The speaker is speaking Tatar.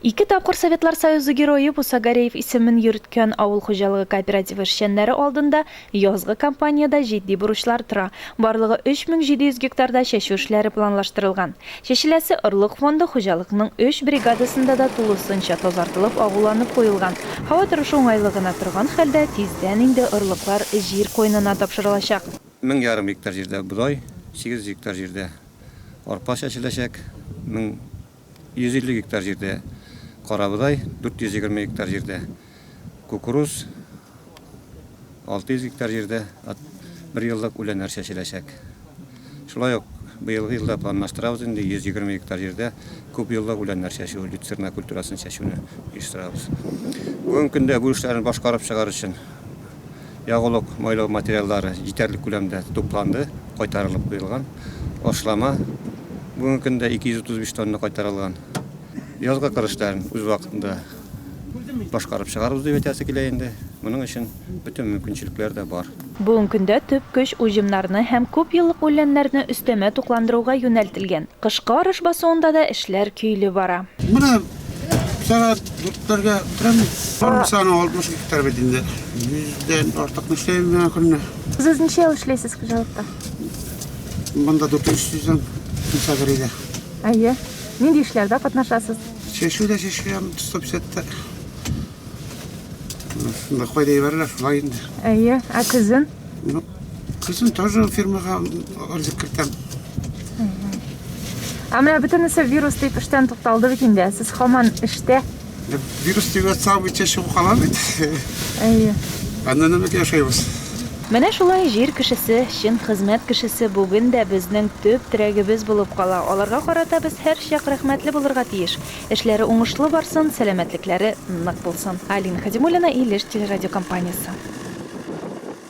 Ике тапкыр Советлар Союзы геройы Бусагареев исемен йөрткән авыл хуҗалыгы кооперативы эшчәннәре алдында язгы кампанияда җитди бурычлар тора. Барлыгы 3700 гектарда чәчү эшләре планлаштырылган. Чәчеләсе орлык фонды хуҗалыкның 3 бригадасында да тулысынча тазартылып, агуланып куелган. Һава торышы уңайлыгына торган хәлдә тиздән инде орлыклар җир койнына тапшырылачак. 1000 гектар җирдә будай, 8 гектар җирдә арпа чәчеләчәк, 150 гектар җирдә карабудай, 420 гектар җирдә кукуруз, 600 гектар җирдә бер еллык үләннәр чәчеләчәк. Шулай ук быелгы елда планлаштырабыз инде 120 гектар җирдә күп еллык үләннәр чәчү, люцерна культурасын чәчүне оештырабыз. Бүген көндә бу эшләрне башкарып чыгар өчен ягулык майлау материаллары җитәрлек күләмдә тупланды, кайтарылып куелган. Ашлама бүген көндә 235 тонна кайтарылган. Язгы кырышларын үз вакытында башкарып чыгарыбыз дип әйтәсе килә инде. Моның өчен бөтен мөмкинчелекләр дә бар. Бүген көндә төп көч уҗымнарны һәм күп еллык үләннәрне өстәмә тукландыруга юнәлтелгән. Кышкы арыш басуында да эшләр көйле бара. Менә сәгать 4-ләргә торам, саны 60 гектар бит инде. 100дән артык эшләйм менә көнне. Сез ничә ел эшләйсез хуҗалыкта? Монда 400-дән Бусагареевда. Әйе. Нинди эшләрдә катнашасыз? Чәчүдә чәчәм 150-тә. Да кайда ибәрләр шулай инде. Әйе. Ә кызын? Кызым тоже фирмага арзы кертәм. Ә менә бөтенесе вирус дип эштән тукталды бит инде. Сез һаман эштә. Вирус дип самый чәчү кала бит. Әйе. Аннан нәмә яшәйбез. Менә шулай җир кешесе, чын хезмәт кешесе бүген дә безнең төп терәгебез булып кала. Аларга карата без һәрчак рәхмәтле булырга тиеш. Эшләре уңышлы барсын, сәламәтлекләре нык булсын. Алина Хадимуллина, Илеш телерадиокомпаниясе.